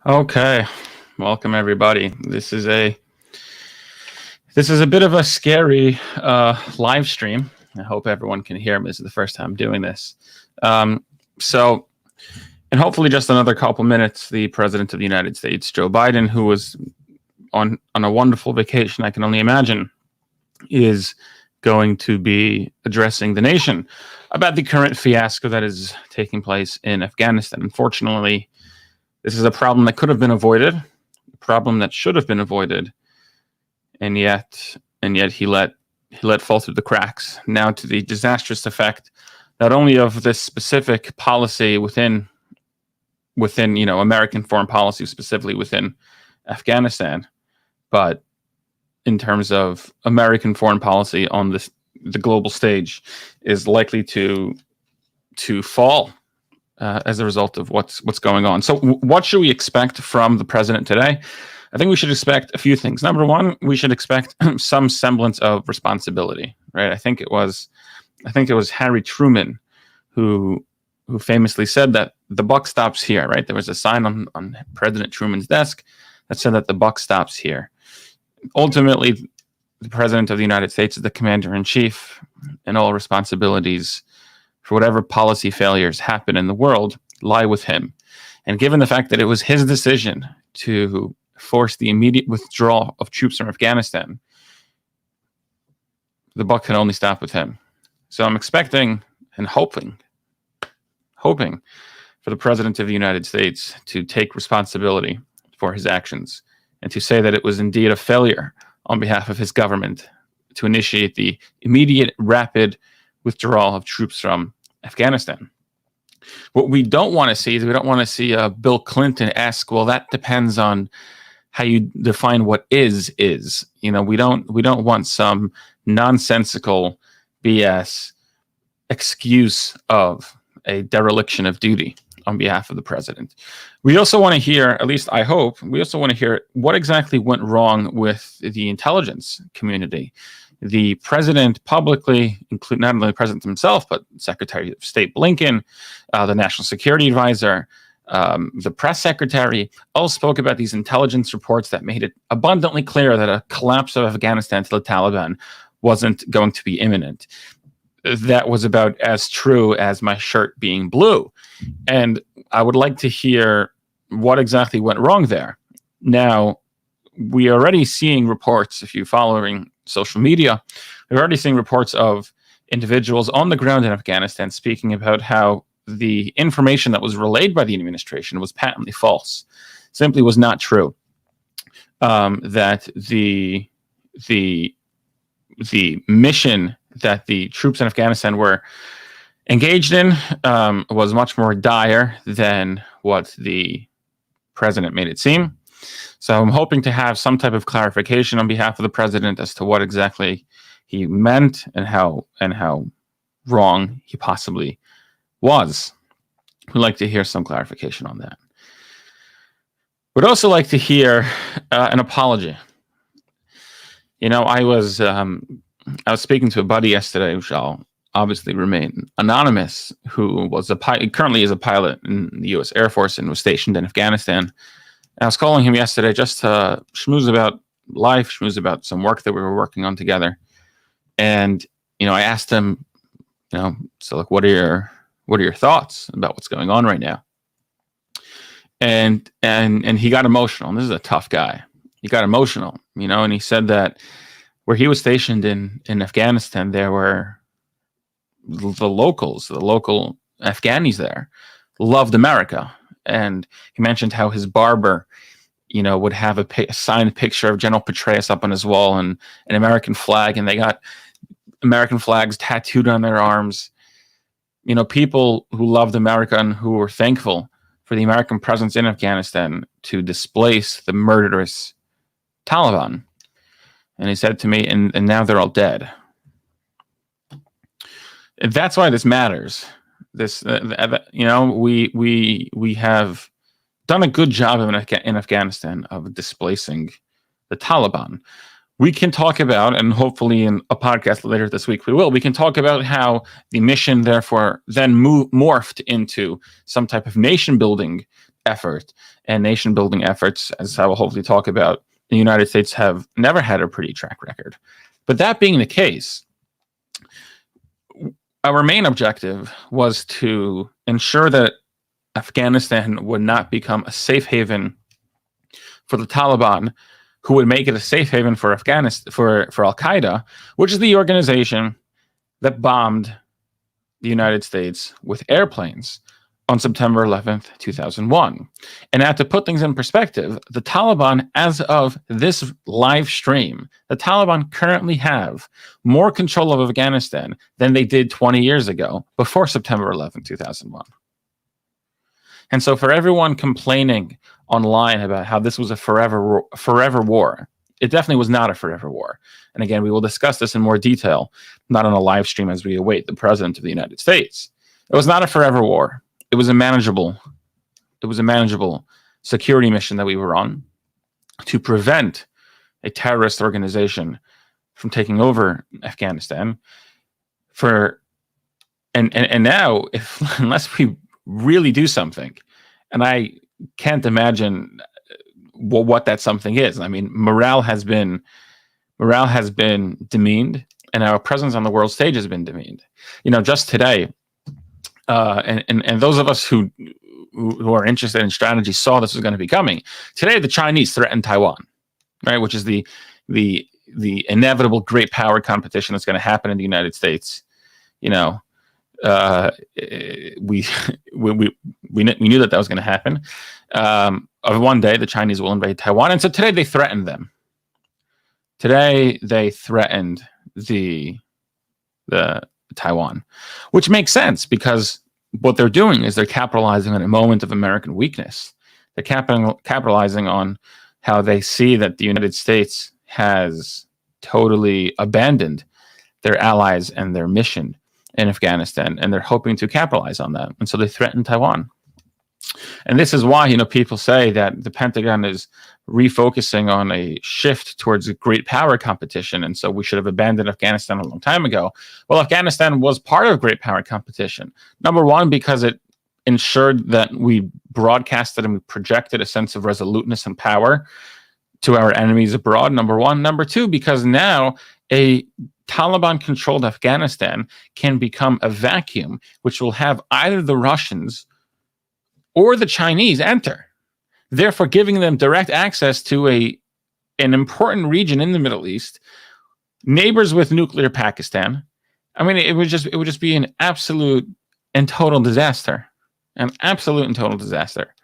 Okay, welcome everybody. This is a bit of a scary live stream. I hope everyone can hear me. This is the first time doing this. So, in hopefully just another couple minutes, the President of the United States, Joe Biden, who was on a wonderful vacation, I can only imagine, is going to be addressing the nation about the current fiasco that is taking place in Afghanistan. Unfortunately, this is a problem that could have been avoided, a problem that should have been avoided, and yet he let fall through the cracks. Now, to the disastrous effect, not only of this specific policy within American foreign policy, specifically within Afghanistan, but in terms of American foreign policy on the global stage, is likely to fall as a result of what's going on. So what should we expect from the president today? I think we should expect a few things. Number one, we should expect some semblance of responsibility, right? I think it was Harry Truman who famously said that the buck stops here, right? There was a sign on President Truman's desk that said that the buck stops here. Ultimately, the President of the United States is the commander-in-chief, and all responsibilities for whatever policy failures happen in the world lie with him. And given the fact that it was his decision to force the immediate withdrawal of troops from Afghanistan, the buck can only stop with him. So I'm expecting and hoping for the President of the United States to take responsibility for his actions and to say that it was indeed a failure on behalf of his government to initiate the immediate, rapid withdrawal of troops from Afghanistan. What we don't want to see is we don't want to see Bill Clinton-esque, well, that depends on how you define what is. We don't want some nonsensical BS excuse of a dereliction of duty on behalf of the president. We also want to hear, at least I hope, what exactly went wrong with the intelligence community. The president publicly, include not only the president himself, but Secretary of State Blinken, the National Security Advisor, the press secretary, all spoke about these intelligence reports that made it abundantly clear that a collapse of Afghanistan to the Taliban wasn't going to be imminent. That was about as true as my shirt being blue. And I would like to hear what exactly went wrong there. Now, we are already seeing reports, if you're following social media, we're already seeing reports of individuals on the ground in Afghanistan speaking about how the information that was relayed by the administration was patently false, simply was not true. That the mission that the troops in Afghanistan were engaged in was much more dire than what the president made it seem. So I'm hoping to have some type of clarification on behalf of the president as to what exactly he meant and how wrong he possibly was. We'd like to hear some clarification on that. We'd also like to hear an apology. I was speaking to a buddy yesterday, who shall obviously remain anonymous, who was currently is a pilot in the U.S. Air Force and was stationed in Afghanistan. I was calling him yesterday just to schmooze about life, schmooze about some work that we were working on together. And, I asked him, so like, what are your thoughts about what's going on right now? And he got emotional. And this is a tough guy. He got emotional, and he said that where he was stationed in Afghanistan, there were the local Afghanis there loved America. And he mentioned how his barber, would have a signed picture of General Petraeus up on his wall and an American flag, and they got American flags tattooed on their arms. People who loved America and who were thankful for the American presence in Afghanistan to displace the murderous Taliban. And he said to me, and now they're all dead. And that's why this matters. This, we have done a good job in Afghanistan of displacing the Taliban. We can talk about, and hopefully in a podcast later this week we can talk about how the mission therefore then morphed into some type of nation building effort and nation building efforts, as I will hopefully talk about, the United States have never had a pretty track record. But that being the case, our main objective was to ensure that Afghanistan would not become a safe haven for the Taliban, who would make it a safe haven for Afghanistan, for Al Qaeda, which is the organization that bombed the United States with airplanes on September 11th, 2001. And now, to put things in perspective, the Taliban, as of this live stream, the Taliban currently have more control of Afghanistan than they did 20 years ago, before September 11th, 2001. And so, for everyone complaining online about how this was a forever war, it definitely was not a forever war. And again, we will discuss this in more detail, not on a live stream as we await the President of the United States. It was not a forever war. It was a manageable security mission that we were on to prevent a terrorist organization from taking over Afghanistan. And now, unless we really do something, and I can't imagine what that something is. I mean, morale has been demeaned, and our presence on the world stage has been demeaned. Just today, and those of us who are interested in strategy saw this was going to be coming. Today, the Chinese threatened Taiwan, right? Which is the inevitable great power competition that's going to happen in the United States. We knew that was going to happen. Of one day, the Chinese will invade Taiwan, and so today they threatened them. Today they threatened the Taiwan, which makes sense, because what they're doing is they're capitalizing on a moment of American weakness. They're capitalizing on how they see that the United States has totally abandoned their allies and their mission in Afghanistan, and they're hoping to capitalize on that. And so they threaten Taiwan. And this is why, people say that the Pentagon is refocusing on a shift towards a great power competition, and so we should have abandoned Afghanistan a long time ago. Well, Afghanistan was part of great power competition. Number one, because it ensured that we broadcasted and we projected a sense of resoluteness and power to our enemies abroad, number one. Number two, because now a Taliban-controlled Afghanistan can become a vacuum, which will have either the Russians or the Chinese enter, therefore giving them direct access to an important region in the Middle East, neighbors with nuclear Pakistan. I mean, it would just be an absolute and total disaster, an absolute and total disaster.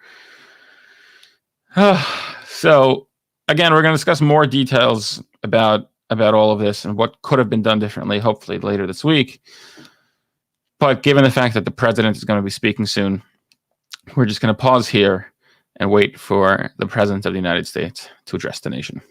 So again, we're going to discuss more details about all of this and what could have been done differently, hopefully later this week. But given the fact that the president is going to be speaking soon, we're just going to pause here and wait for the President of the United States to address the nation.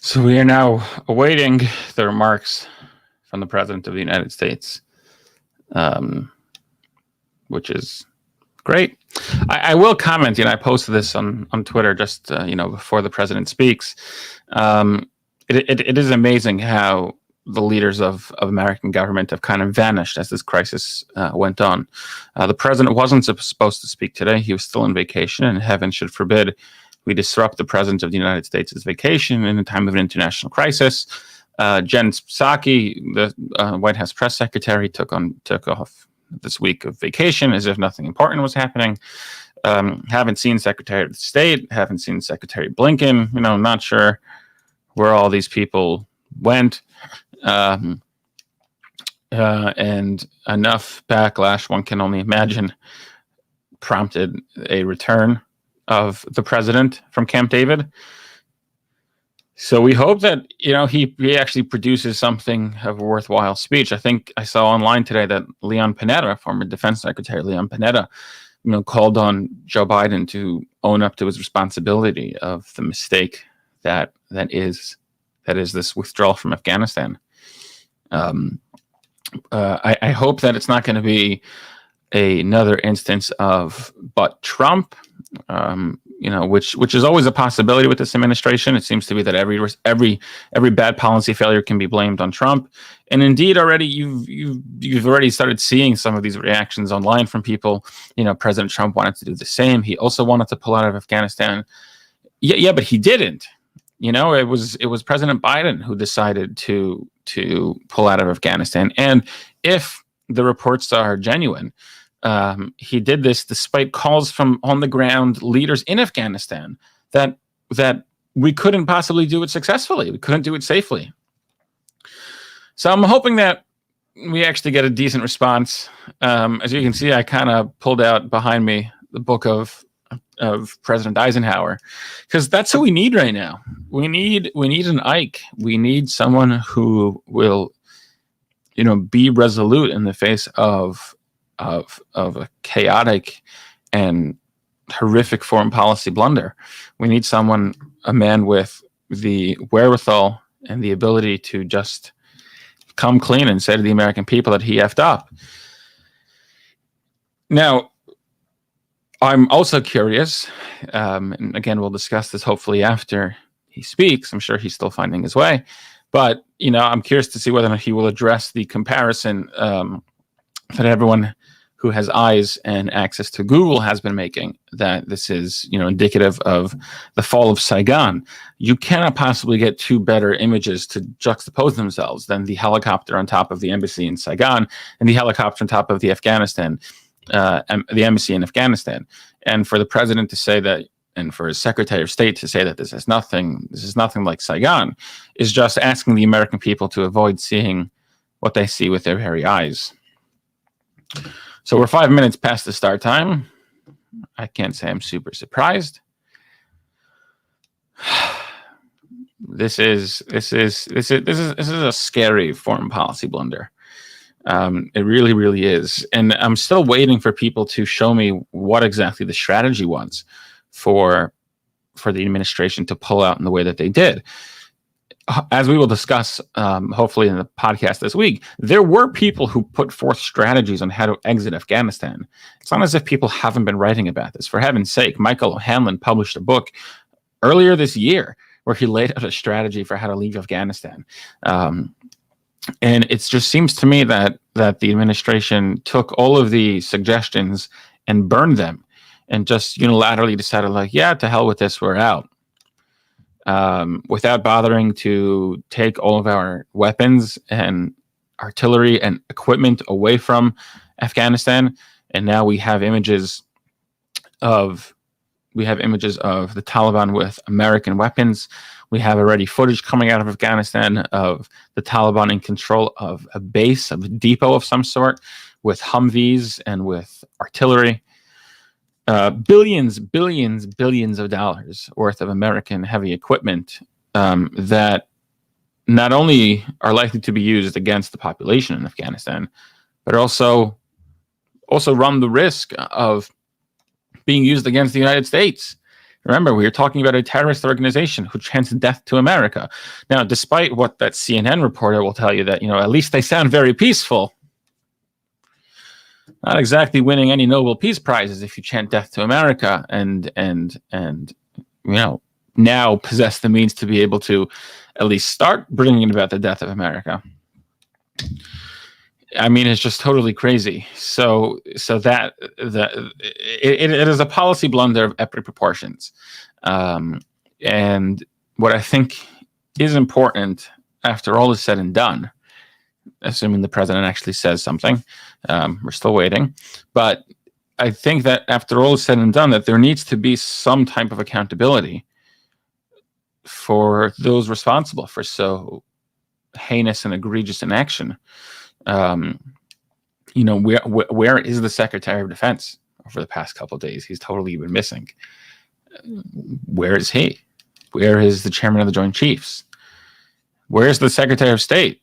So we are now awaiting the remarks from the President of the United States, which is great. I will comment. I posted this on Twitter just before the President speaks. It is amazing how the leaders of American government have kind of vanished as this crisis went on. The President wasn't supposed to speak today. He was still on vacation, and heaven should forbid we disrupt the President of the United States' vacation in a time of an international crisis. Jen Psaki, the White House press secretary, took off this week of vacation as if nothing important was happening. Haven't seen Secretary of State, haven't seen Secretary Blinken. Not sure where all these people went. And enough backlash, one can only imagine, prompted a return of the president from Camp David. So we hope that he actually produces something of a worthwhile speech. I think I saw online today that Leon Panetta, former Defense Secretary Leon Panetta, called on Joe Biden to own up to his responsibility of the mistake that is this withdrawal from Afghanistan. I hope that it's not going to be another instance of but Trump, which is always a possibility with this administration. It seems to be that every bad policy failure can be blamed on Trump, and indeed already you've already started seeing some of these reactions online from people. President Trump wanted to do the same. He also wanted to pull out of Afghanistan. Yeah, but he didn't. It was President Biden who decided to pull out of Afghanistan, and if the reports are genuine, he did this despite calls from on the ground leaders in Afghanistan that we couldn't possibly do it successfully. We couldn't do it safely. So I'm hoping that we actually get a decent response. As you can see, I kind of pulled out behind me the book of President Eisenhower, because that's who we need right now. We need an Ike. We need someone who will, be resolute in the face of a chaotic and horrific foreign policy blunder. We need a man with the wherewithal and the ability to just come clean and say to the American people that he effed up. Now, I'm also curious, and again, we'll discuss this hopefully after he speaks. I'm sure he's still finding his way. But, I'm curious to see whether or not he will address the comparison that everyone who has eyes and access to Google has been making, that this is, indicative of the fall of Saigon. You cannot possibly get two better images to juxtapose themselves than the helicopter on top of the embassy in Saigon and the helicopter on top of the embassy in Afghanistan. And for the president to say that, and for his Secretary of State to say that this is nothing like Saigon, is just asking the American people to avoid seeing what they see with their very eyes. So we're 5 minutes past the start time. I can't say I'm super surprised. This is a scary foreign policy blunder. It really, really is. And I'm still waiting for people to show me what exactly the strategy was for the administration to pull out in the way that they did. As we will discuss, hopefully in the podcast this week, there were people who put forth strategies on how to exit Afghanistan. It's not as if people haven't been writing about this. For heaven's sake, Michael O'Hanlon published a book earlier this year where he laid out a strategy for how to leave Afghanistan. And it just seems to me that the administration took all of the suggestions and burned them and just unilaterally decided, to hell with this, we're out. Without bothering to take all of our weapons and artillery and equipment away from Afghanistan. And now we have images of the Taliban with American weapons. We have already footage coming out of Afghanistan of the Taliban in control of a base, of a depot of some sort, with Humvees and with artillery. Billions of dollars worth of American heavy equipment that not only are likely to be used against the population in Afghanistan, but also run the risk of being used against the United States. Remember, we were talking about a terrorist organization who chants death to America. Now, despite what that CNN reporter will tell you, that, at least they sound very peaceful. Not exactly winning any Nobel Peace Prizes if you chant death to America and now possess the means to be able to at least start bringing about the death of America. I mean, it's just totally crazy. So that it is a policy blunder of epic proportions. And what I think is important, after all is said and done, assuming the president actually says something, we're still waiting, but I think that after all is said and done, that there needs to be some type of accountability for those responsible for so heinous and egregious an action. Where is the Secretary of Defense over the past couple of days? He's totally been missing. Where is he? Where is the Chairman of the Joint Chiefs? Where is the Secretary of State?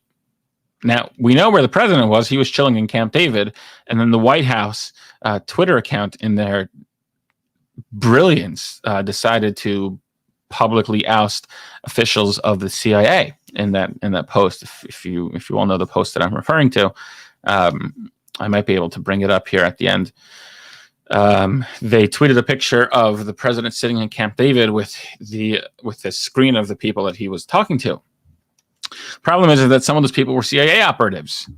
Now, we know where the president was. He was chilling in Camp David, and then the White House Twitter account, in their brilliance, decided to publicly oust officials of the CIA in that post. If you all know the post that I'm referring to, I might be able to bring it up here at the end. They tweeted a picture of the president sitting in Camp David with the screen of the people that he was talking to. Problem is that some of those people were CIA operatives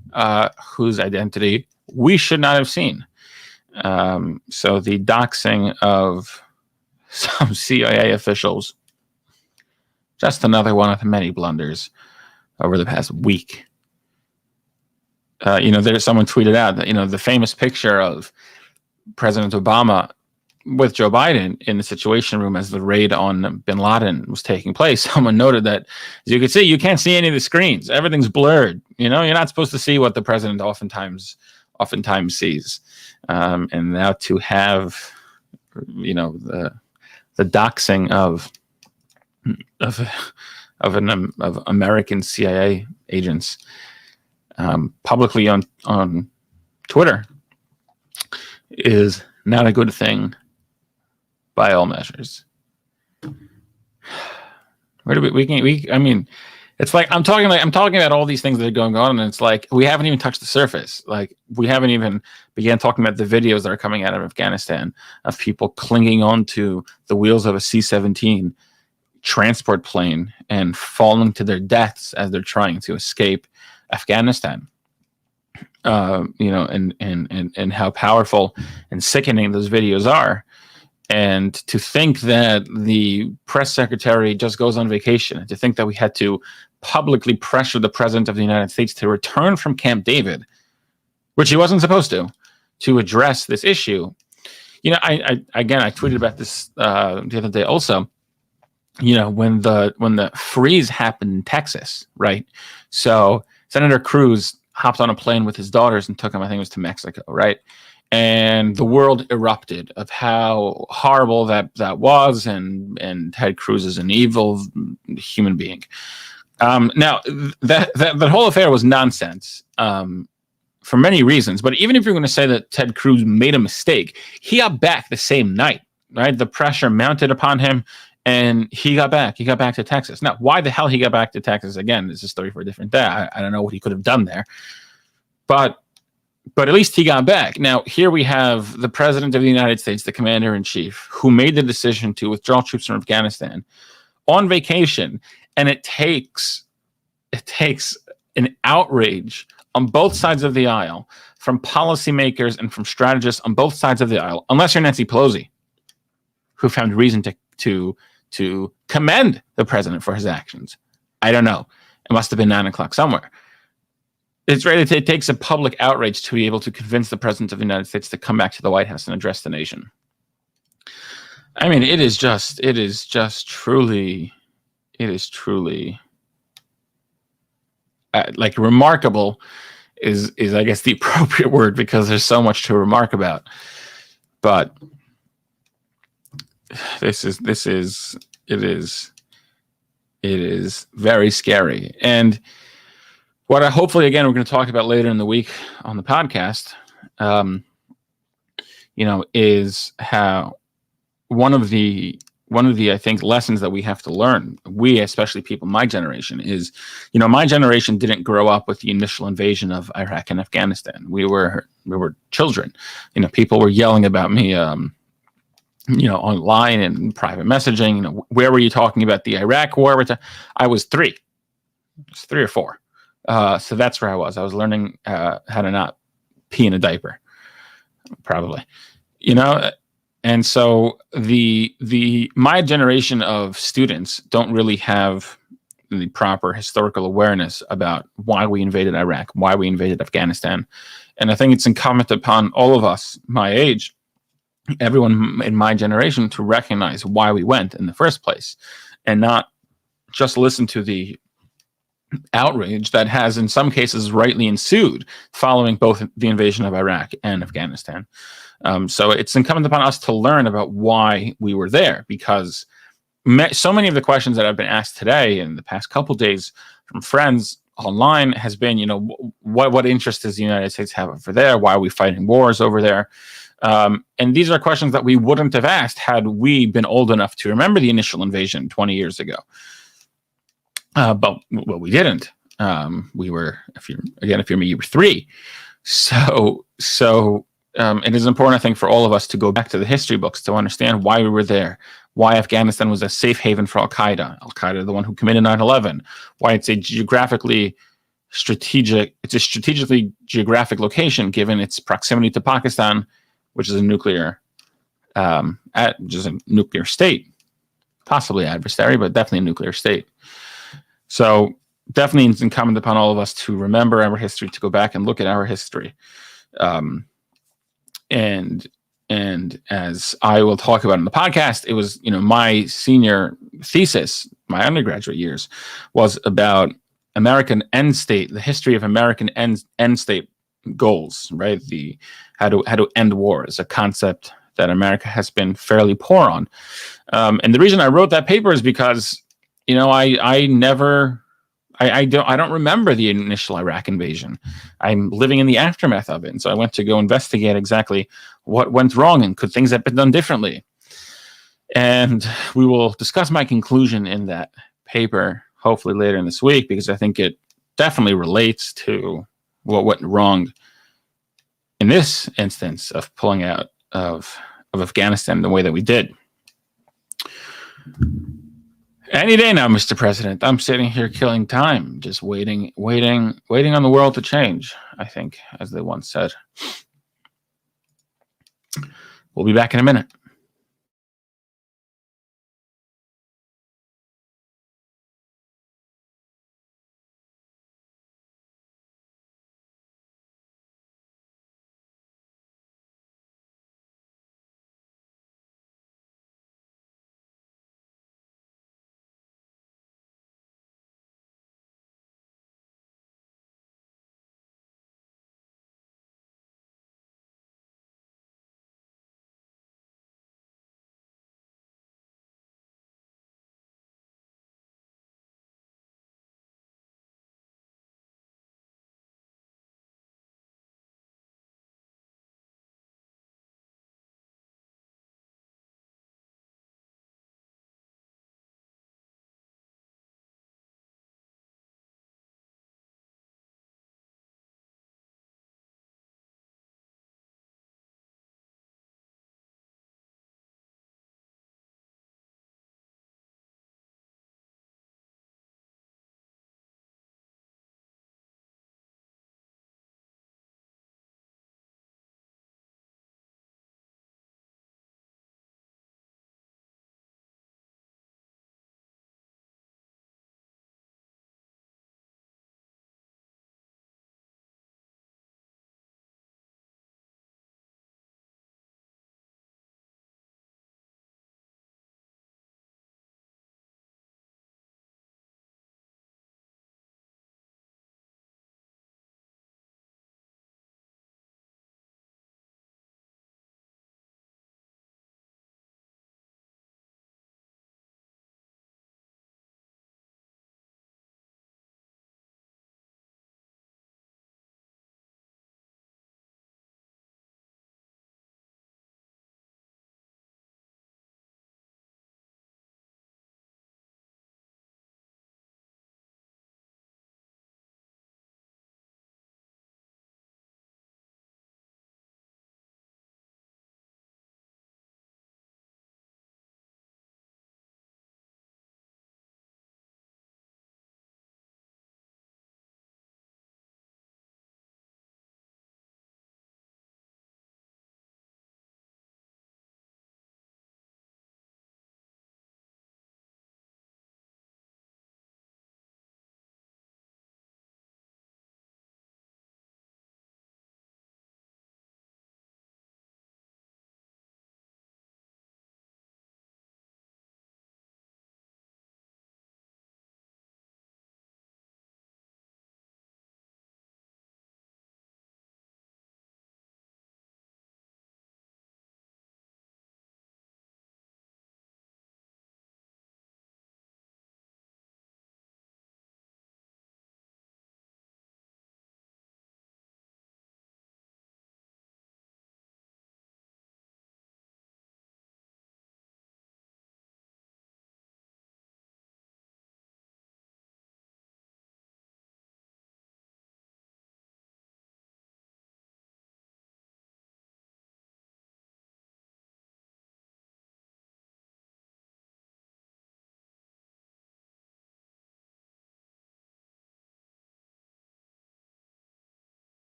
whose identity we should not have seen. So the doxing of some CIA officials, just another one of the many blunders over the past week. There's someone tweeted out that, the famous picture of President Obama with Joe Biden in the Situation Room as the raid on bin Laden was taking place. Someone noted that, as you can see, you can't see any of the screens. Everything's blurred. You're not supposed to see what the president oftentimes sees. And now to have, the doxing of American CIA agents publicly on Twitter is not a good thing by all measures. Where do I mean, it's like I'm talking about all these things that are going on, and it's like we haven't even touched the surface. Like, we haven't even began talking about the videos that are coming out of Afghanistan of people clinging onto the wheels of a C-17 transport plane and falling to their deaths as they're trying to escape Afghanistan. And how powerful and sickening those videos are. And to think that the press secretary just goes on vacation, and to think that we had to publicly pressure the president of the United States to return from Camp David, which he wasn't supposed to address this issue. I tweeted about this the other day also. When the freeze happened in Texas, right? So Senator Cruz hopped on a plane with his daughters and took him, I think it was to Mexico, right? And the world erupted of how horrible that was, and Ted Cruz is an evil human being. Now, that whole affair was nonsense for many reasons. But even if you're going to say that Ted Cruz made a mistake, he got back the same night, right? The pressure mounted upon him, and he got back. He got back to Texas. Now, why the hell he got back to Texas, again, is a story for a different day. I don't know what he could have done there. But at least he got back. Now, here we have the president of the United States, the commander-in-chief, who made the decision to withdraw troops from Afghanistan on vacation, and it takes an outrage on both sides of the aisle from policymakers and from strategists on both sides of the aisle, unless you're Nancy Pelosi, who found reason to commend the president for his actions. I don't know. It must have been 9 o'clock somewhere. It's right. It takes a public outrage to be able to convince the president of the United States to come back to the White House and address the nation. I mean, it is truly like remarkable is I guess the appropriate word, because there's so much to remark about. But it is very scary. And what hopefully, again, we're going to talk about later in the week on the podcast, is how one of the I think lessons that we have to learn, we, especially people my generation, is, my generation didn't grow up with the initial invasion of Iraq and Afghanistan. We were children. People were yelling about me, online and private messaging. Where were you talking about the Iraq war? I was 3. I was 3 or 4. So that's where I was. I was learning how to not pee in a diaper, probably. And so my generation of students don't really have the proper historical awareness about why we invaded Iraq, why we invaded Afghanistan. And I think it's incumbent upon all of us my age, everyone in my generation, to recognize why we went in the first place, and not just listen to the outrage that has in some cases rightly ensued following both the invasion of Iraq and Afghanistan. So it's incumbent upon us to learn about why we were there, because so many of the questions that I've been asked today and the past couple of days from friends online has been, what interest does the United States have over there? Why are we fighting wars over there? And these are questions that we wouldn't have asked had we been old enough to remember the initial invasion 20 years ago. But we didn't. We were, if you're me, you were 3. So it is important, I think, for all of us to go back to the history books to understand why we were there, why Afghanistan was a safe haven for Al-Qaeda. Al-Qaeda, the one who committed 9/11, why it's a strategically geographic location given its proximity to Pakistan, which is a nuclear state, possibly adversary, but definitely a nuclear state. So definitely it's incumbent upon all of us to remember our history, to go back and look at our history. And as I will talk about in the podcast, it was, my senior thesis, my undergraduate years, was about American end state, the history of American end state goals, right? How to end war is a concept that America has been fairly poor on. And the reason I wrote that paper is because, I don't remember the initial Iraq invasion. I'm living in the aftermath of it. And so I went to go investigate exactly what went wrong and could things have been done differently. And we will discuss my conclusion in that paper, hopefully later in this week, because I think it definitely relates to what went wrong in this instance of pulling out of Afghanistan the way that we did. Any day now, Mr. President. I'm sitting here killing time, just waiting on the world to change, I think, as they once said. We'll be back in a minute.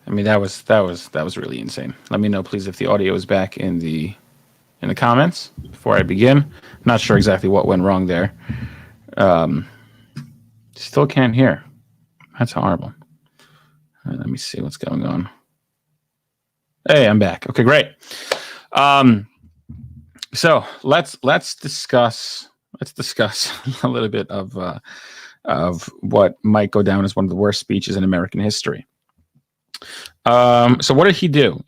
I mean, that was really insane. Let me know, please, if the audio is back in the comments before I begin. Not sure exactly what went wrong there. Still can't hear. That's horrible. Let me see what's going on. Hey, I'm back. Okay, great. So let's discuss a little bit of what might go down as one of the worst speeches in American history. So what did he do?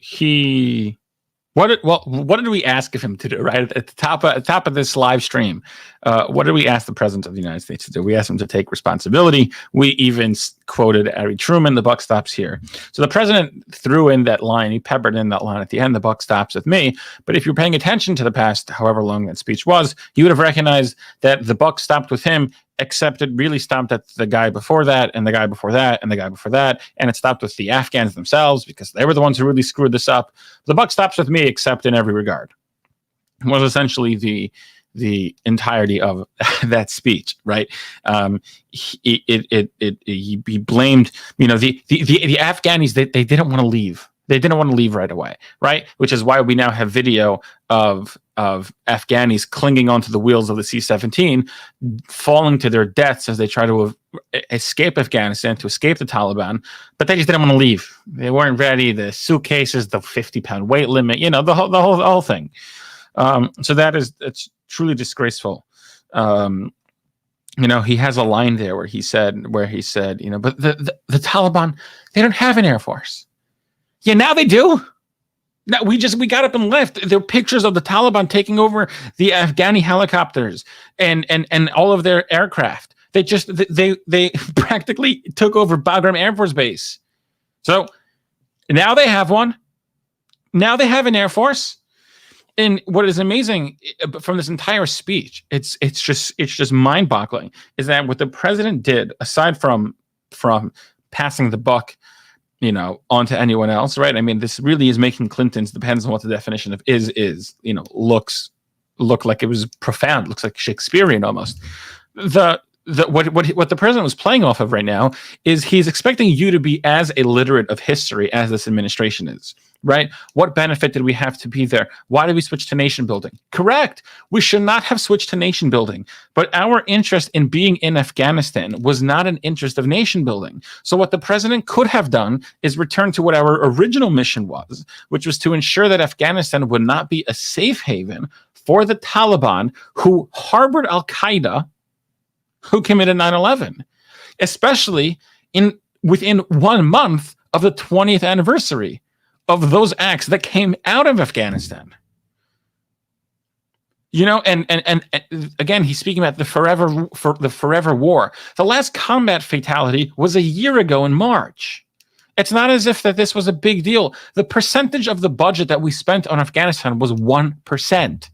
What did we ask of him to do? Right at the top of this live stream, what did we ask the president of the United States to do? We asked him to take responsibility. We even quoted Harry Truman. The buck stops here. So the president threw in that line. He peppered in that line at the end. The buck stops with me. But if you're paying attention to the past, however long that speech was, you would have recognized that the buck stopped with him. Except it really stopped at the guy before that, and the guy before that, and the guy before that, and it stopped with the Afghans themselves because they were the ones who really screwed this up. The buck stops with me, except in every regard. It was essentially the entirety of that speech, right? He blamed, the Afghanis. They didn't want to leave. They didn't want to leave right away, right? Which is why we now have video of Afghanis clinging onto the wheels of the C-17, falling to their deaths as they try to escape Afghanistan, to escape the Taliban, but they just didn't want to leave. They weren't ready. The suitcases, the 50-pound weight limit, the whole thing. So it's truly disgraceful. He has a line there where he said, but the Taliban, they don't have an air force. Yeah, now they do. Now we got up and left. There are pictures of the Taliban taking over the Afghani helicopters and all of their aircraft. They practically took over Bagram Air Force Base. So now they have one. Now they have an air force. And what is amazing from this entire speech, it's just mind-boggling, is that what the president did, aside from passing the buck, onto anyone else, right? I mean, this really is making Clinton's, depends on what the definition of is, look like it was profound, looks like Shakespearean almost. What the president was playing off of right now is he's expecting you to be as illiterate of history as this administration is, right? What benefit did we have to be there? Why did we switch to nation building? Correct. We should not have switched to nation building, but our interest in being in Afghanistan was not an interest of nation building. So what the president could have done is return to what our original mission was, which was to ensure that Afghanistan would not be a safe haven for the Taliban, who harbored Al-Qaeda, who committed 9/11, especially within 1 month of the 20th anniversary of those acts that came out of Afghanistan. And again, he's speaking about the forever war. The last combat fatality was a year ago in March. It's not as if that this was a big deal. The percentage of the budget that we spent on Afghanistan was 1%.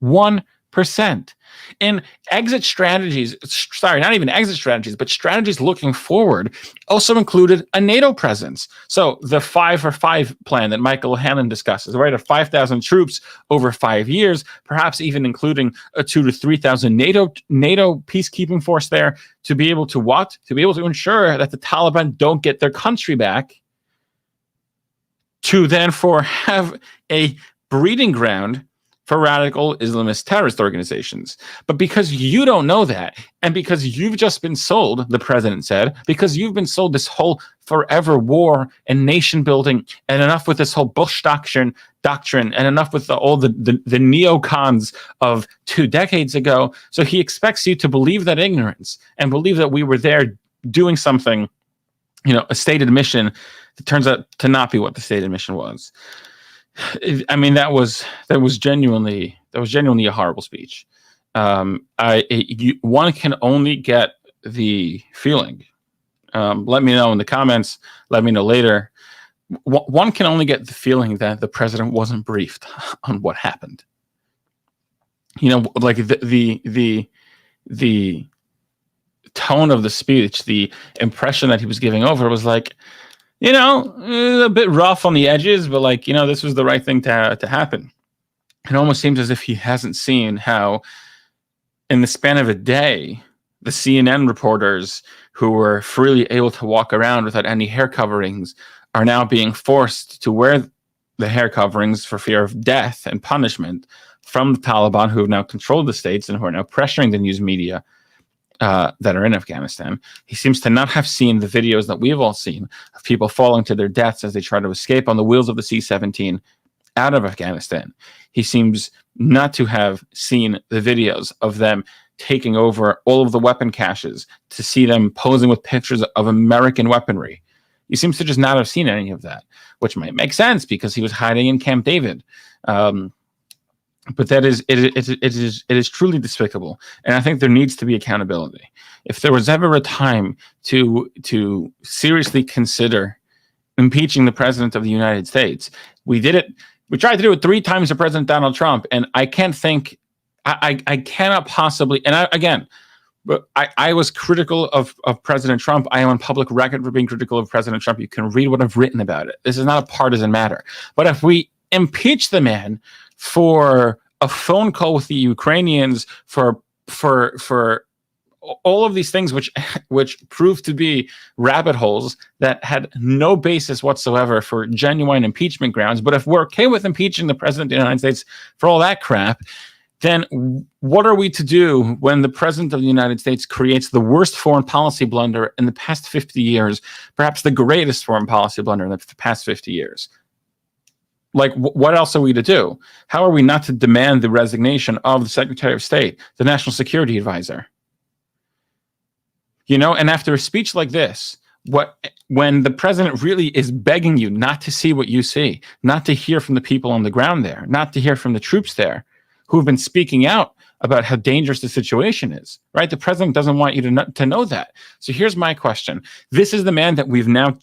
1%. And exit strategies, not even exit strategies, but strategies looking forward also included a NATO presence. So the 5 for 5 plan that Michael Hannon discusses, right, of 5,000 troops over 5 years, perhaps even including a 2,000 to 3,000 NATO peacekeeping force there to be able to To be able to ensure that the Taliban don't get their country back, to then have a breeding ground for radical Islamist terrorist organizations. But because you don't know that, and because you've just been sold, the president said, because you've been sold this whole forever war and nation building, and enough with this whole Bush doctrine, and enough with all the neocons of 2 decades ago. So he expects you to believe that ignorance and believe that we were there doing something, a stated mission that turns out to not be what the stated mission was. I mean, that was genuinely a horrible speech. One can only get the feeling. Let me know in the comments. Let me know later. One can only get the feeling that the president wasn't briefed on what happened. Like the tone of the speech, the impression that he was giving over was like, a bit rough on the edges, but this was the right thing to happen. It almost seems as if he hasn't seen how, in the span of a day, the CNN reporters who were freely able to walk around without any hair coverings are now being forced to wear the hair coverings for fear of death and punishment from the Taliban, who have now controlled the states and who are now pressuring the news media that are in Afghanistan. He seems to not have seen the videos that we've all seen of people falling to their deaths as they try to escape on the wheels of the C-17 out of Afghanistan. He seems not to have seen the videos of them taking over all of the weapon caches, to see them posing with pictures of American weaponry. He seems to just not have seen any of that, which might make sense because he was hiding in Camp David. But it is truly despicable, and I think there needs to be accountability. If there was ever a time to seriously consider impeaching the president of the United States, we did it. We tried to do it 3 times to President Donald Trump, and I can't think, I cannot possibly. And I was critical of President Trump. I am on public record for being critical of President Trump. You can read what I've written about it. This is not a partisan matter. But if we impeach the man for a phone call with the Ukrainians, for all of these things which proved to be rabbit holes that had no basis whatsoever for genuine impeachment grounds, but if we're okay with impeaching the president of the United States for all that crap, then what are we to do when the president of the United States creates the worst foreign policy blunder in the past 50 years, perhaps the greatest foreign policy blunder in the past 50 years? Like, what else are we to do? How are we not to demand the resignation of the Secretary of State, the National Security Advisor? You know, and after a speech like this, when the president really is begging you not to see what you see, not to hear from the people on the ground there, not to hear from the troops there, who've been speaking out about how dangerous the situation is, right? The president doesn't want you to know that. So here's my question. This is the man that we've now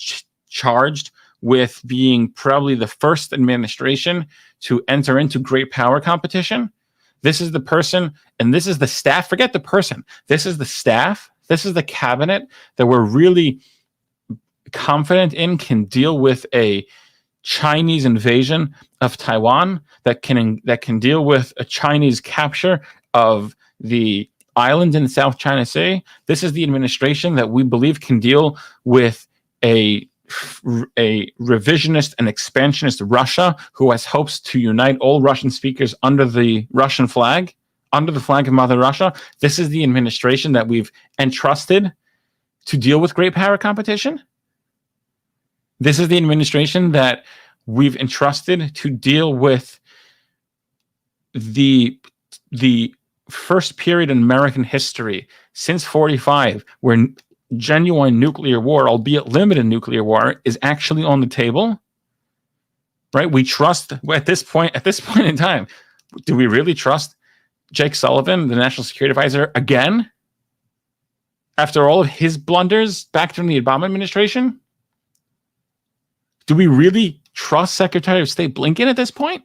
charged with being probably the first administration to enter into great power competition. This is the person, and this is the staff. Forget the person. This is the staff. This is the cabinet that we're really confident in can deal with a Chinese invasion of Taiwan, that can deal with a Chinese capture of the island in the South China Sea. This is the administration that we believe can deal with a revisionist and expansionist Russia, who has hopes to unite all Russian speakers under the Russian flag, under the flag of Mother Russia. This is the administration that we've entrusted to deal with great power competition. This is the administration that we've entrusted to deal with the first period in American history since 1945, where genuine nuclear war, albeit limited nuclear war, is actually on the table. Right? We trust at this point in time. Do we really trust Jake Sullivan, the National Security Advisor, again? After all of his blunders back during the Obama administration? Do we really trust Secretary of State Blinken at this point?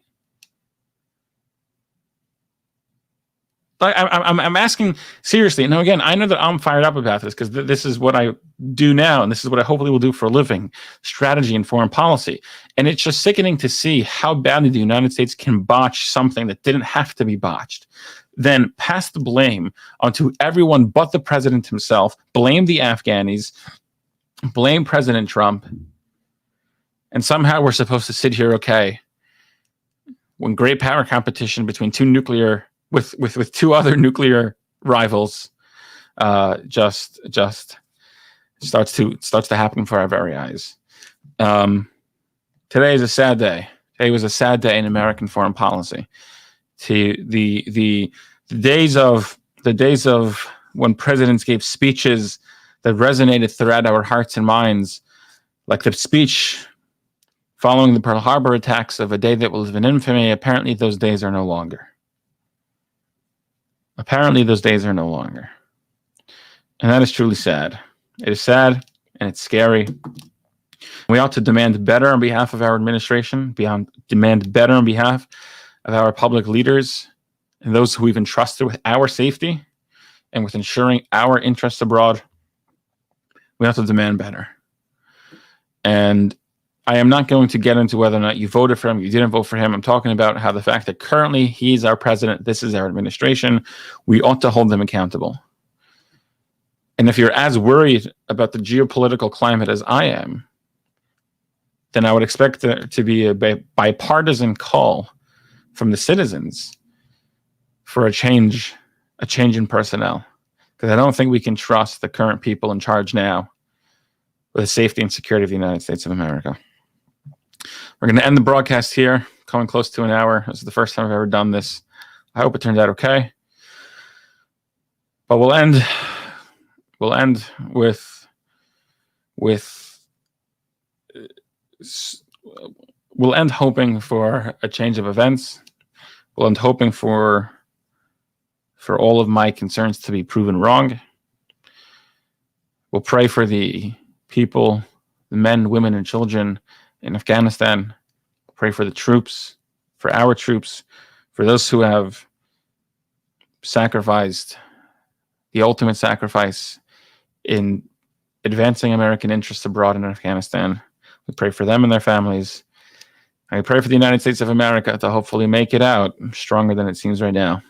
I'm asking seriously. Now, again, I know that I'm fired up about this because this is what I do now, and this is what I hopefully will do for a living: strategy and foreign policy. And it's just sickening to see how badly the United States can botch something that didn't have to be botched. Then pass the blame onto everyone but the president himself, blame the Afghanis, blame President Trump, and somehow we're supposed to sit here okay when great power competition between with two other nuclear rivals just starts to happen for our very eyes. Today is a sad day. Today was a sad day in American foreign policy. The days of when presidents gave speeches that resonated throughout our hearts and minds, like the speech following the Pearl Harbor attacks of a day that will live in infamy, apparently those days are no longer. Apparently those days are no longer. And that is truly sad. It is sad and it's scary. We ought to demand better on behalf of our administration, demand better on behalf of our public leaders and those who we've entrusted with our safety and with ensuring our interests abroad. We have to demand better. And I am not going to get into whether or not you voted for him, you didn't vote for him. I'm talking about how the fact that currently he's our president, this is our administration, we ought to hold them accountable. And if you're as worried about the geopolitical climate as I am, then I would expect there to be a bipartisan call from the citizens for a change in personnel. Because I don't think we can trust the current people in charge now with the safety and security of the United States of America. We're going to end the broadcast here, coming close to an hour. This is the first time I've ever done this. I hope it turns out okay. But we'll end with we'll end hoping for a change of events. We'll end hoping for all of my concerns to be proven wrong. We'll pray for the people, the men, women, and children in Afghanistan. Pray for the troops, for our troops, for those who have sacrificed the ultimate sacrifice in advancing American interests abroad in Afghanistan. We pray for them and their families. I pray for the United States of America to hopefully make it out stronger than it seems right now.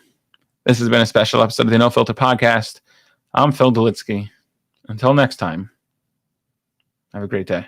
This has been a special episode of the No Filter Podcast. I'm Phil Dolitsky. Until next time, have a great day.